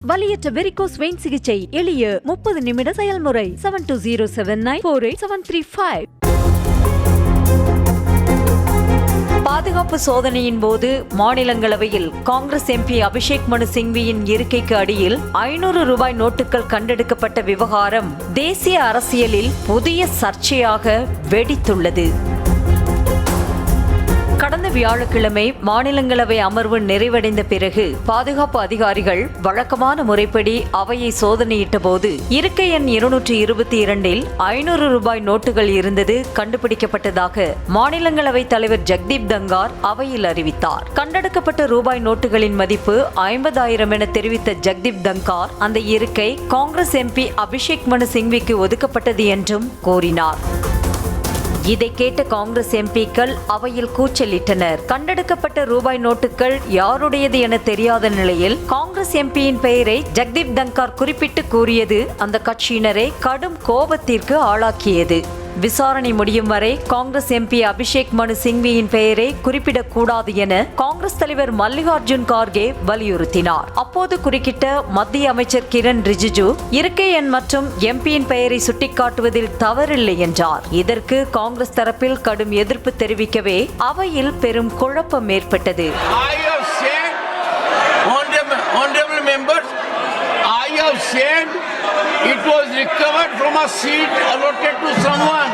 வலியற்ற varicose vein சிகிச்சை எளிய 30 நிமிட செயல்முறை 7279487335. பாதுகாப்பு சோதனையின் போது மாநிலங்களவையில் காங்கிரஸ் எம்பி அபிஷேக் மனு சிங்வியின் இருக்கைக்கு அடியில் 500 ரூபாய் நோட்டுகள் கண்டெடுக்கப்பட்ட விவகாரம் தேசிய அரசியலில் புதிய சர்ச்சையாக வெடித்துள்ளது. கடந்த வியாழக்கிழமை மாநிலங்களவை அமர்வு நிறைவடைந்த பிறகு பாதுகாப்பு அதிகாரிகள் வழக்கமான முறைப்படி அவையை சோதனையிட்ட போது இருக்கை எண் 222 500 ரூபாய் நோட்டுகள் இருந்தது கண்டுபிடிக்கப்பட்டதாக மாநிலங்களவை தலைவர் ஜக்தீப் தங்கார் அவையில் அறிவித்தார். கண்டெடுக்கப்பட்ட ரூபாய் நோட்டுகளின் மதிப்பு 50,000 என தெரிவித்த ஜக்தீப் தங்கார் அந்த இருக்கை காங்கிரஸ் எம்பி அபிஷேக் மனு சிங்விக்கு ஒதுக்கப்பட்டது என்றும் கூறினார். இதை கேட்ட காங்கிரஸ் எம்பிக்கள் அவையில் கூச்சலிட்டனர். கண்டெடுக்கப்பட்ட ரூபாய் நோட்டுகள் யாருடையது என தெரியாத நிலையில் காங்கிரஸ் எம்பியின் பெயரை ஜக்தீப் தங்கார் குறிப்பிட்டு கூறியது அந்த கட்சியினரை கடும் கோபத்திற்கு ஆளாக்கியது. விசாரணை முடியும் வரை காங்கிரஸ் எம்பி அபிஷேக் மனு சிங்வியின் பெயரை குறிப்பிடக்கூடாது என காங்கிரஸ் தலைவர் மல்லிகார்ஜுன் கார்கே வலியுறுத்தினார். அப்போது குறுக்கிட்ட மத்திய அமைச்சர் கிரண் ரிஜிஜு இருக்கை எண் மற்றும் எம்பியின் பெயரை சுட்டிக்காட்டுவதில் தவறில்லை என்றார். இதற்கு காங்கிரஸ் தரப்பில் கடும் எதிர்ப்பு தெரிவிக்கவே அவையில் பெரும் குழப்பம் ஏற்பட்டது. It was recovered from a seat allotted to someone.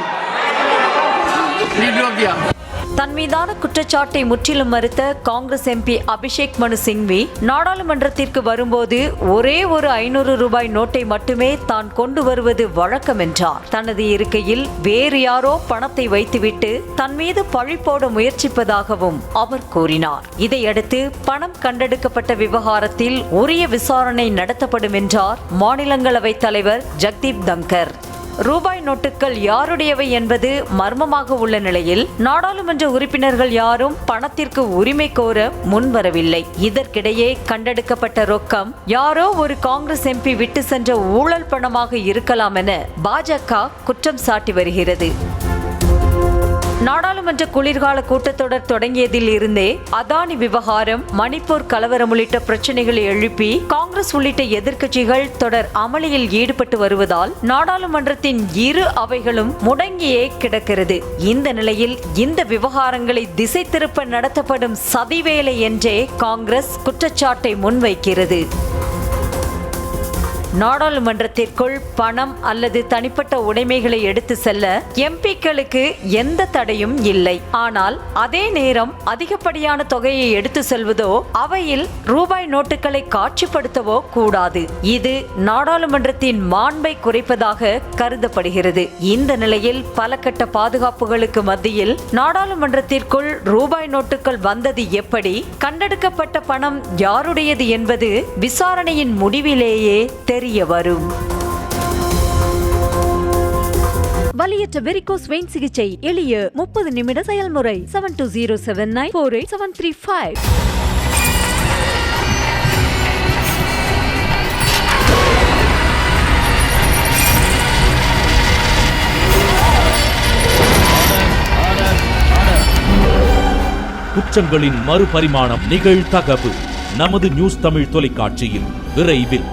தன் மீதான குற்றச்சாட்டை முற்றிலும் மறுத்த காங்கிரஸ் எம்பி அபிஷேக் மனு சிங்வி நாடாளுமன்றத்திற்கு வரும்போது ஒரே ஒரு 500 ரூபாய் நோட்டை மட்டுமே தான் கொண்டு வருவது வழக்கம் என்றார். தனது இருக்கையில் வேறு யாரோ பணத்தை வைத்துவிட்டு தன் மீது பழி போட முயற்சிப்பதாகவும் அவர் கூறினார். இதையடுத்து பணம் கண்டெடுக்கப்பட்ட விவகாரத்தில் உரிய விசாரணை நடத்தப்படும் என்றார் மாநிலங்களவை தலைவர் ஜக்தீப் தங்கர். ரூபாய் நோட்டுகள் யாருடையவை என்பது மர்மமாக உள்ள நிலையில் நாடாளுமன்ற உறுப்பினர்கள் யாரும் பணத்திற்கு உரிமை கோர முன்வரவில்லை. இதற்கிடையே கண்டெடுக்கப்பட்ட ரொக்கம் யாரோ ஒரு காங்கிரஸ் எம்பி விட்டு சென்ற ஊழல் பணமாக இருக்கலாம் என பாஜக குற்றம் சாட்டி வருகிறது. நாடாளுமன்ற குளிர்கால கூட்டத்தொடர் தொடங்கியதில் இருந்தே அதானி விவகாரம், மணிப்பூர் கலவரம் உள்ளிட்ட பிரச்சனைகளை எழுப்பி காங்கிரஸ் உள்ளிட்ட எதிர்க்கட்சிகள் தொடர் அமளியில் ஈடுபட்டு வருவதால் நாடாளுமன்றத்தின் இரு அவைகளும் முடங்கியே கிடக்கிறது. இந்த நிலையில் இந்த விவகாரங்களை திசை திருப்ப நடத்தப்படும் சதிவேலை என்றே காங்கிரஸ் குற்றச்சாட்டை முன்வைக்கிறது. நாடாளுமன்றத்திற்குள் பணம் அல்லது தனிப்பட்ட உடைமைகளை எடுத்து செல்ல எம்பிக்களுக்கு எந்த தடையும் இல்லை. ஆனால் அதே நேரம் அதிகப்படியான தொகையை எடுத்து செல்வதோ அவையில் ரூபாய் நோட்டுகளை காட்சிப்படுத்தவோ கூடாது. இது நாடாளுமன்றத்தின் மாண்பை குறைப்பதாக கருதப்படுகிறது. இந்த நிலையில் பல கட்ட பாதுகாப்புகளுக்கு மத்தியில் நாடாளுமன்றத்திற்குள் ரூபாய் நோட்டுகள் வந்தது எப்படி, கண்டெடுக்கப்பட்ட பணம் யாருடையது என்பது விசாரணையின் முடிவிலேயே வரும். வலியற்ற வெரிகோஸ் வெயின் சிகிச்சை எளிய 30 நிமிட செயல்முறை 7279487335. குற்றங்களின் மறுபரிமாணம் நிகழ்தகவு நமது நியூஸ் தமிழ் தொலைக்காட்சியில் விரைவில்.